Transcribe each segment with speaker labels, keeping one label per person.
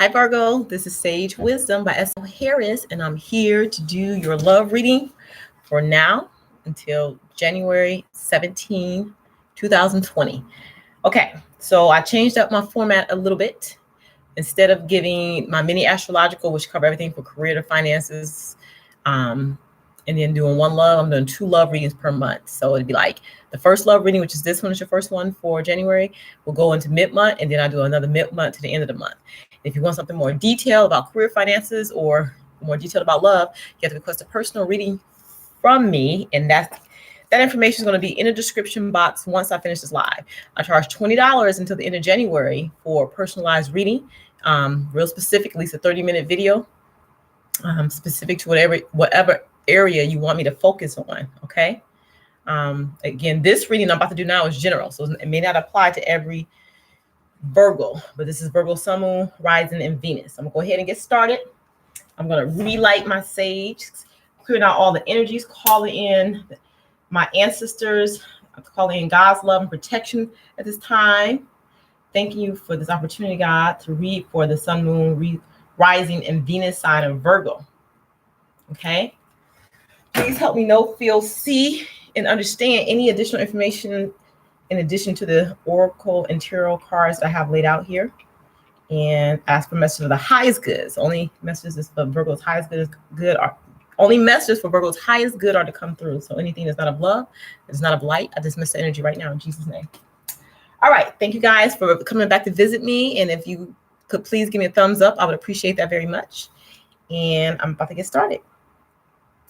Speaker 1: Hi, Virgo. This is Sage Wisdom by Harris, and I'm here to do your love reading for now until January 17, 2020. Okay, so I changed up my format a little bit. Instead of giving my mini astrological, which cover everything for career to finances, and then doing one love, I'm doing 2 love readings per month. So it'd be like the first love reading, which is this one, is your first one for January. We'll go into mid-month, and then I do another mid-month to the end of the month. If you want something more detailed about career finances or more detailed about love, you have to request a personal reading from me, and that information is going to be in the description box once I finish this live. I charge $20 until the end of January for personalized reading, real specific, at least a 30-minute video, specific to whatever area you want me to focus on. Okay. Again, this reading I'm about to do now is general, so it may not apply to every Virgo, but this is Virgo, Sun, Moon, Rising, and Venus. I'm gonna go ahead and get started. I'm gonna relight my sage, clearing out all the energies, calling in my ancestors, calling in God's love and protection at this time. Thank you for this opportunity, God, to read for the Sun, Moon, Rising, and Venus sign of Virgo. Okay. Please help me know, feel, see, and understand any additional information in addition to the oracle and tarot cards that I have laid out here. And ask for messages of the highest goods. Only messages for Virgo's highest good are only messages for Virgo's highest good are to come through. So anything that's not of love, that's not of light, I dismiss the energy right now in Jesus' name. All right. Thank you guys for coming back to visit me. And if you could please give me a thumbs up, I would appreciate that very much. And I'm about to get started.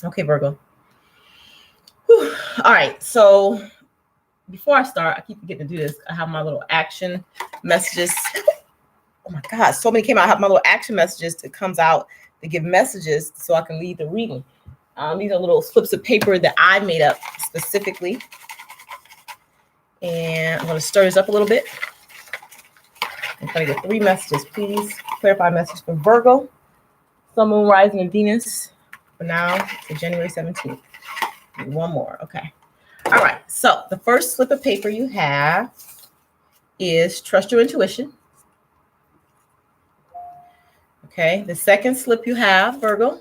Speaker 1: Okay, Virgo. Whew. All right. So before I start, I keep forgetting to do this. I have my little action messages. Oh my God, so many came out. I have my little action messages that comes out to give messages so I can lead the reading. These are little slips of paper that I made up specifically. And I'm going to stir this up a little bit. I'm trying to get 3 messages. Please clarify message for Virgo, Sun, Moon, Rising, and Venus for now to January 17th. One more. Okay. All right. So the first slip of paper you have is trust your intuition. Okay. The second slip you have, Virgo,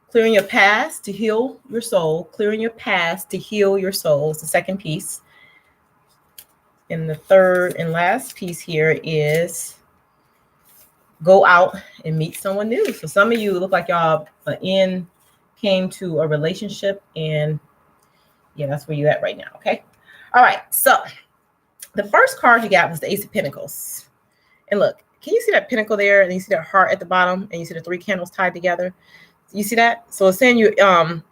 Speaker 1: clearing your past to heal your soul. Clearing your past to heal your soul is the second piece. And the third and last piece here is go out and meet someone new. So some of you look like y'all came to a relationship, and yeah, that's where you're at right now. Okay. All right. So the first card you got was the Ace of Pentacles. And look, can you see that pentacle there? And you see that heart at the bottom, and you see the 3 candles tied together. You see that? So it's saying you, in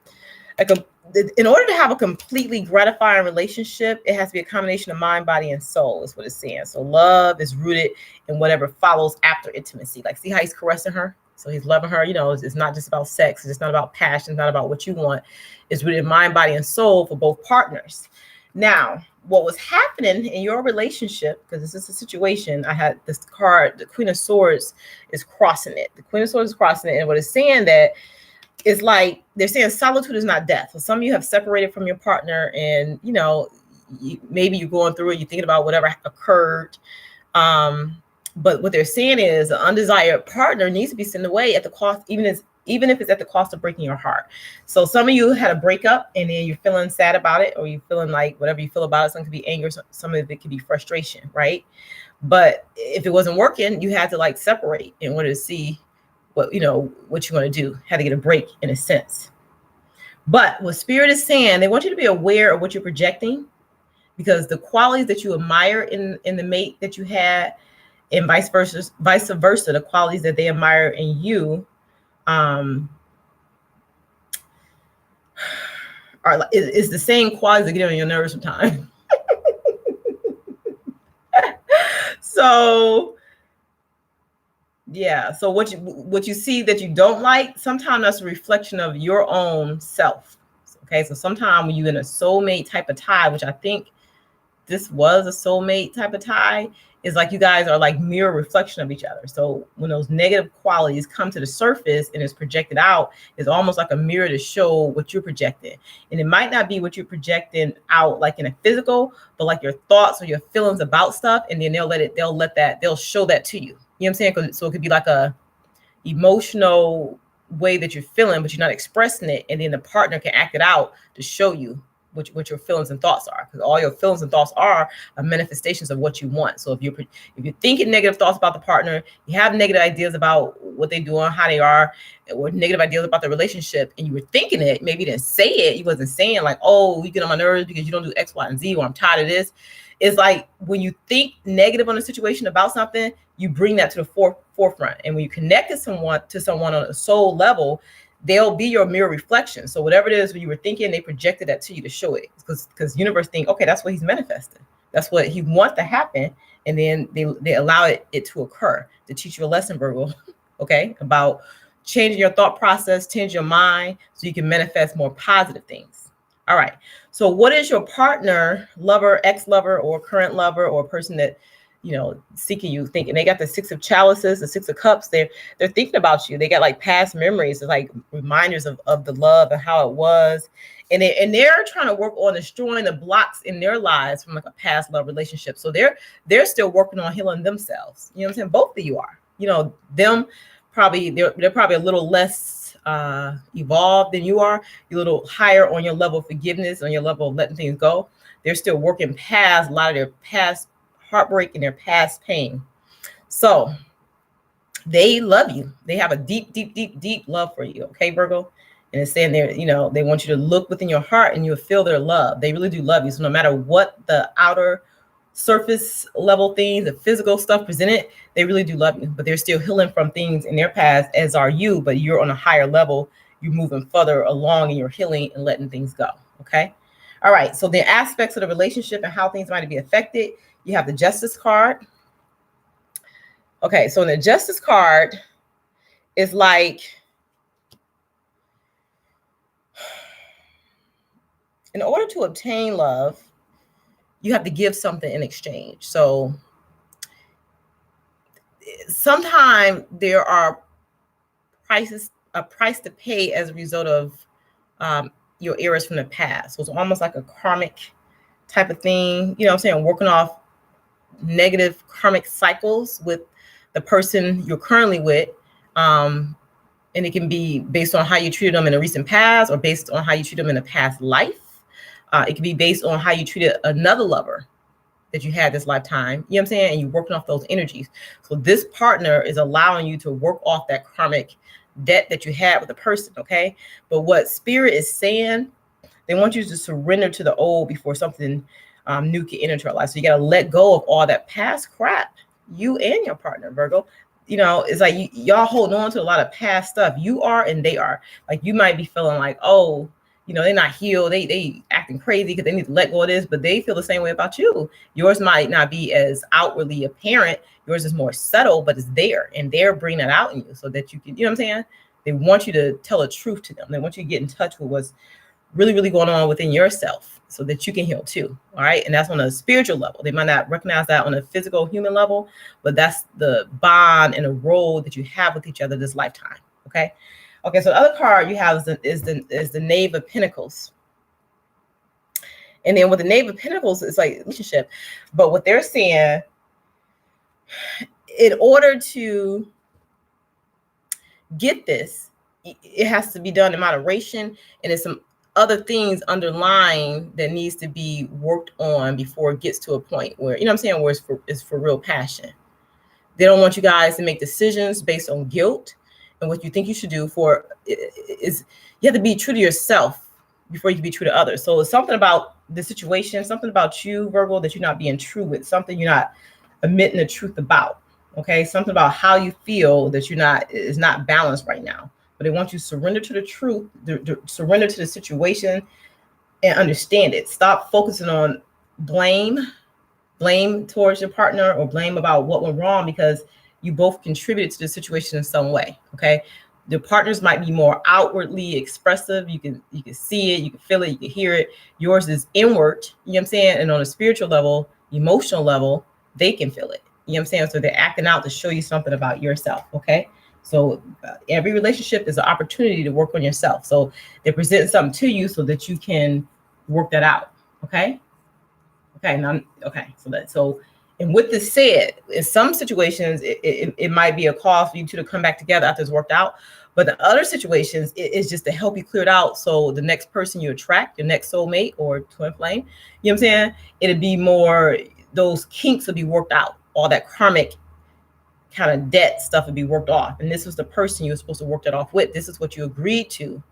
Speaker 1: order to have a completely gratifying relationship, it has to be a combination of mind, body, and soul is what it's saying. So love is rooted in whatever follows after intimacy. Like, see how he's caressing her? So he's loving her. You know, it's not just about sex. It's not about passion. It's not about what you want. It's rooted in mind, body, and soul for both partners. Now, what was happening in your relationship, because this is a situation, I had this card, the Queen of Swords is crossing it. The Queen of Swords is crossing it. And what it's saying that it's like, they're saying solitude is not death. So some of you have separated from your partner, and, you know, maybe you're going through it, you're thinking about whatever occurred. But what they're saying is an undesired partner needs to be sent away at the cost, even if it's at the cost of breaking your heart. So some of you had a breakup, and then you're feeling sad about it, or you're feeling like whatever you feel about it, some could be anger, some of it could be frustration, right? But if it wasn't working, you had to like separate in order to see what you're going to do. Had to get a break in a sense. But what Spirit is saying, they want you to be aware of what you're projecting, because the qualities that you admire in the mate that you had, and vice versa, the qualities that they admire in you, is the same qualities that get on your nerves sometimes. So yeah, so what you see that you don't like, sometimes that's a reflection of your own self. Okay, so sometimes when you're in a soulmate type of tie, which I think this was a soulmate type of tie, is like you guys are like mirror reflection of each other. So when those negative qualities come to the surface and is projected out, it's almost like a mirror to show what you're projecting. And it might not be what you're projecting out like in a physical, but like your thoughts or your feelings about stuff. And then they'll show that to you. You know what I'm saying? So it could be like a emotional way that you're feeling, but you're not expressing it. And then the partner can act it out to show you what your feelings and thoughts are, because all your feelings and thoughts are manifestations of what you want. So if you're thinking negative thoughts about the partner, you have negative ideas about what they do and how they are, or negative ideas about the relationship, and you were thinking it, maybe you didn't say it, you wasn't saying like, oh, you get on my nerves because you don't do X, Y, and Z, or I'm tired of this. It's like when you think negative on a situation about something, you bring that to the forefront. And when you connect to someone on a soul level, they'll be your mirror reflection. So whatever it is when you were thinking, they projected that to you to show it, because universe think, okay, that's what he's manifesting. That's what he wants to happen. And then they allow it to occur to teach you a lesson, Virgo, okay, about changing your thought process, change your mind so you can manifest more positive things. All right. So what is your partner, lover, ex-lover, or current lover, or a person that, seeking you, thinking? They got the 6 of chalices, the 6 of cups. They're thinking about you. They got like past memories, like reminders of the love and how it was. And they're trying to work on destroying the blocks in their lives from like a past love relationship. So they're still working on healing themselves. You know what I'm saying? Both of you are. Them probably they're probably a little less evolved than you are. You're a little higher on your level of forgiveness, on your level of letting things go. They're still working past a lot of their past heartbreak and their past pain. So they love you. They have a deep, deep, deep, deep love for you. Okay, Virgo? And it's saying they want you to look within your heart and you'll feel their love. They really do love you. So no matter what the outer surface level things, the physical stuff presented, they really do love you. But they're still healing from things in their past, as are you, but you're on a higher level. You're moving further along in your healing and letting things go. Okay? All right. So the aspects of the relationship and how things might be affected. You have the Justice card. Okay, so in the Justice card, it's like, in order to obtain love, you have to give something in exchange. So sometimes there are a price to pay as a result of your errors from the past. So it's almost like a karmic type of thing. You know what I'm saying? Working off negative karmic cycles with the person you're currently with. And it can be based on how you treated them in a recent past, or based on how you treated them in a past life. It can be based on how you treated another lover that you had this lifetime. You know what I'm saying? And you're working off those energies. So this partner is allowing you to work off that karmic debt that you had with the person. Okay. But what Spirit is saying, they want you to surrender to the old before something new can enter your life. So you got to let go of all that past crap, you and your partner, Virgo. It's like y'all hold on to a lot of past stuff. You are and they are. Like, you might be feeling like, oh, they're not healed. They acting crazy because they need to let go of this, but they feel the same way about you. Yours might not be as outwardly apparent. Yours is more subtle, but it's there, and they're bringing that out in you so that you can, you know what I'm saying? They want you to tell the truth to them. They want you to get in touch with what's really, really going on within yourself so that you can heal too. All right. And that's on a spiritual level. They might not recognize that on a physical human level, but that's the bond and the role that you have with each other this lifetime. Okay. Okay. So the other card you have is the Knave of Pentacles. And then with the Knave of Pentacles, it's like relationship. But what they're saying, in order to get this, it has to be done in moderation, and there's some other things underlying that needs to be worked on before it gets to a point where, you know what I'm saying, where it's for real passion. They don't want you guys to make decisions based on guilt and what you think you should do. You have to be true to yourself before you can be true to others. So it's something about the situation, something about you, Virgo, that you're not being true with, something you're not admitting the truth about. Okay, something about how you feel that is not balanced right now. But they want you to surrender to the truth, surrender to the situation, and understand it. Stop focusing on blame towards your partner, or blame about what went wrong, because you both contributed to the situation in some way. Okay, The partners might be more outwardly expressive. You can see it, you can feel it, you can hear it. Yours is inward, you know what I'm saying? And on a spiritual level, emotional level, they can feel it. You know what I'm saying? So they're acting out to show you something about yourself, okay? So every relationship is an opportunity to work on yourself. So they present something to you so that you can work that out, okay? So and with this said, in some situations, it might be a call for you two to come back together after it's worked out. But in other situations, it's just to help you clear it out. So the next person you attract, your next soulmate or twin flame, you know what I'm saying? It'd be more, those kinks will be worked out. All that karmic kind of debt stuff would be worked off. And this was the person you were supposed to work that off with. This is what you agreed to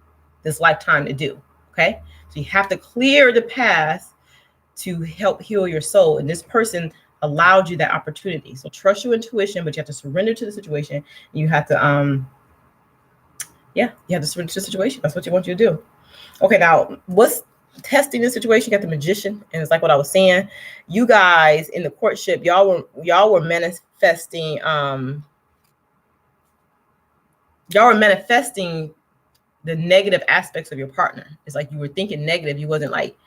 Speaker 1: this lifetime to do, okay? So you have to clear the past to help heal your soul. And this person allowed you that opportunity. So trust your intuition, but you have to surrender to the situation. You have to, you have to surrender to the situation. That's what you want you to do. Okay, now what's testing the situation? You got the Magician, and it's like what I was saying. You guys in the courtship, y'all were manifesting. Y'all were manifesting the negative aspects of your partner. It's like you were thinking negative. You wasn't like,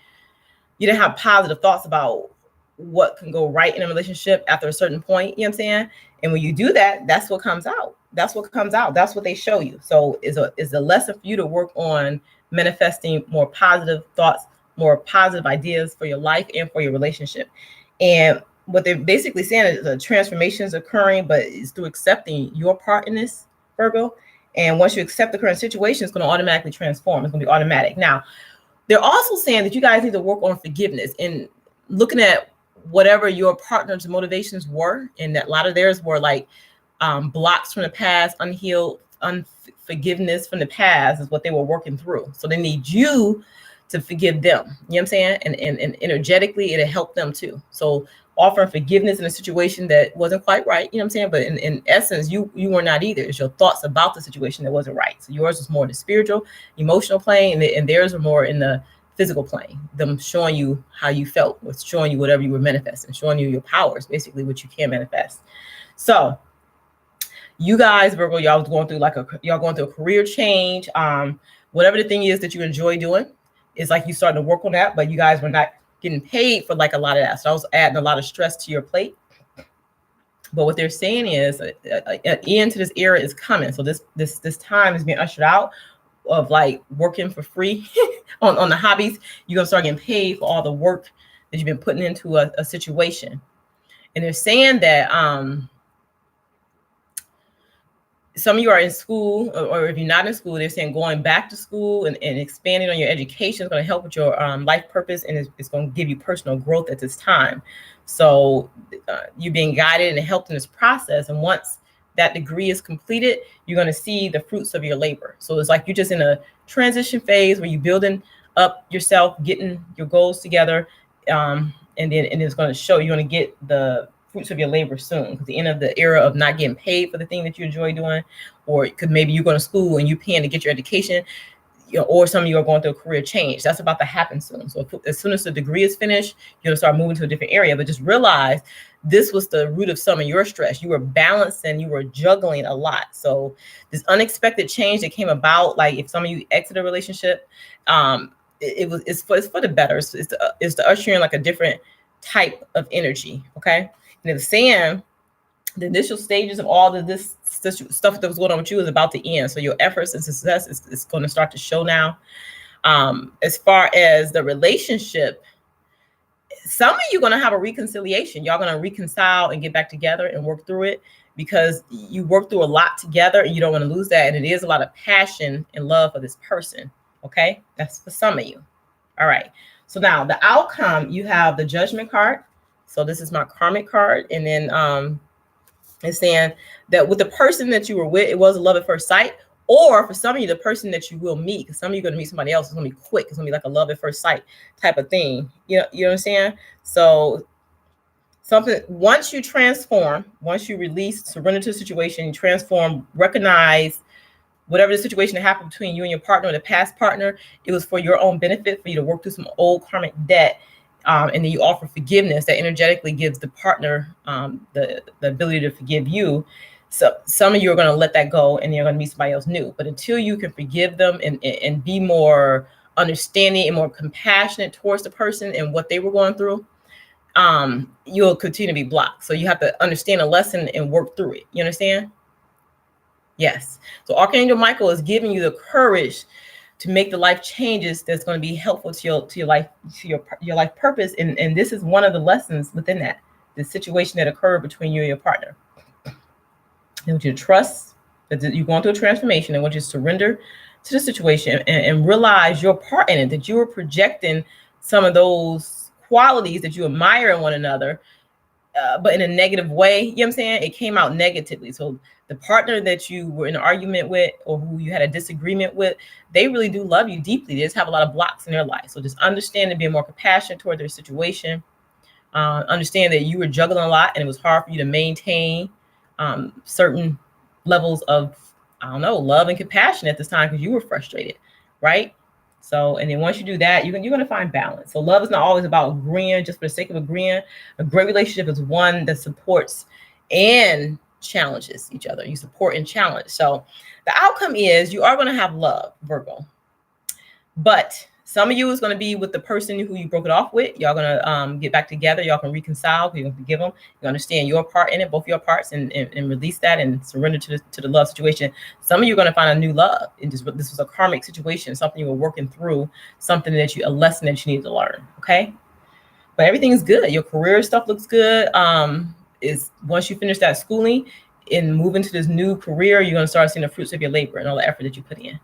Speaker 1: you didn't have positive thoughts about what can go right in a relationship after a certain point, you know what I'm saying? And when you do that, that's what comes out. That's what comes out. That's what they show you. So it's a lesson for you to work on manifesting more positive thoughts, more positive ideas for your life and for your relationship. And what they're basically saying is a transformation is occurring, but it's through accepting your part in this, Virgo. And once you accept the current situation, it's going to automatically transform. It's going to be automatic. Now, they're also saying that you guys need to work on forgiveness and looking at whatever your partner's motivations were. And that a lot of theirs were like blocks from the past, unhealed, unforgiveness from the past is what they were working through. So they need you to forgive them. You know what I'm saying? And energetically, it'll help them too. So offering forgiveness in a situation that wasn't quite right, you know what I'm saying? But in essence, you were not either. It's your thoughts about the situation that wasn't right. So yours was more in the spiritual, emotional plane, and theirs were more in the physical plane. Them showing you how you felt, was showing you whatever you were manifesting, showing you your powers, basically what you can manifest. So you guys, Virgo, y'all going through a career change. Whatever the thing is that you enjoy doing, it's like you starting to work on that, but you guys were not getting paid for like a lot of that. So I was adding a lot of stress to your plate. But what they're saying is an end to this era is coming. So this time is being ushered out of like working for free on the hobbies. You're gonna start getting paid for all the work that you've been putting into a situation. And they're saying that some of you are in school, or if you're not in school, they're saying going back to school and expanding on your education is going to help with your life purpose, and it's going to give you personal growth at this time. So you're being guided and helped in this process. And once that degree is completed, you're going to see the fruits of your labor. So it's like you're just in a transition phase where you're building up yourself, getting your goals together, and it's going to show you're going to get the fruits of your labor soon, because the end of the era of not getting paid for the thing that you enjoy doing, or it could maybe you're going to school and you're paying to get your education, or some of you are going through a career change. That's about to happen soon. So as soon as the degree is finished, you're going to start moving to a different area. But just realize this was the root of some of your stress. You were balancing, you were juggling a lot. So this unexpected change that came about, like if some of you exit a relationship, it's for the better. It's to usher in like a different type of energy. Okay. And it's saying the initial stages of all of this stuff that was going on with you is about to end. So your efforts and success is going to start to show now. As far as the relationship, some of you are going to have a reconciliation. Y'all going to reconcile and get back together and work through it, because you work through a lot together and you don't want to lose that. And it is a lot of passion and love for this person. Okay. That's for some of you. All right. So now the outcome, you have the Judgment card. So this is my karmic card. And then it's saying that with the person that you were with, it was a love at first sight. Or for some of you, the person that you will meet, because some of you are going to meet somebody else, it's going to be quick. It's going to be like a love at first sight type of thing. You know what I'm saying? So something, once you transform, once you release, surrender to the situation, you transform, recognize whatever the situation that happened between you and your partner or the past partner, it was for your own benefit, for you to work through some old karmic debt. And then you offer forgiveness that energetically gives the partner the ability to forgive you. So some of you are going to let that go and you're going to meet somebody else new. But until you can forgive them and be more understanding and more compassionate towards the person and what they were going through, you'll continue to be blocked. So you have to understand a lesson and work through it. You understand? Yes. So Archangel Michael is giving you the courage to make the life changes that's going to be helpful to your life, to your life purpose. And this is one of the lessons within that, the situation that occurred between you and your partner. I want you to trust that you're going through a transformation. I want you to surrender to the situation and realize your part in it, that you were projecting some of those qualities that you admire in one another, but in a negative way. You know what I'm saying? It came out negatively. So the partner that you were in an argument with or who you had a disagreement with, they really do love you deeply. They just have a lot of blocks in their life. So just understand and be more compassionate toward their situation. Understand that you were juggling a lot and it was hard for you to maintain certain levels of, I don't know, love and compassion at this time because you were frustrated, right? So, and then once you do that, you're going to find balance. So love is not always about agreeing just for the sake of agreeing. A great relationship is one that supports and challenges each other. You support and challenge. So the outcome is you are going to have love, Virgo. But some of you is going to be with the person who you broke it off with. Y'all going to get back together. Y'all can reconcile. You can forgive them. You understand your part in it, both your parts, and release that and surrender to the love situation. Some of you are going to find a new love. And this was a karmic situation, something you were working through, something that a lesson that you need to learn. Okay. But everything is good. Your career stuff looks good. Is once you finish that schooling and move into this new career, you're going to start seeing the fruits of your labor and all the effort that you put in.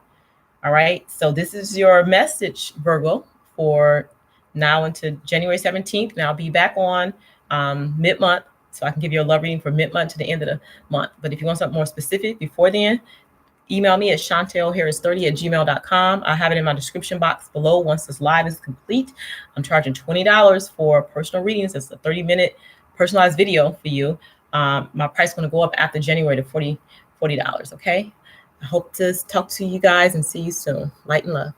Speaker 1: All right. So this is your message, Virgo, for now into January 17th. And I'll be back on mid-month, so I can give you a love reading for mid-month to the end of the month. But if you want something more specific before then, email me at shonlharris30@gmail.com. I have it in my description box below. Once this live is complete, I'm charging $20 for personal readings. It's a 30-minute personalized video for you. My price is going to go up after January to $40. Okay. I hope to talk to you guys and see you soon. Light and love.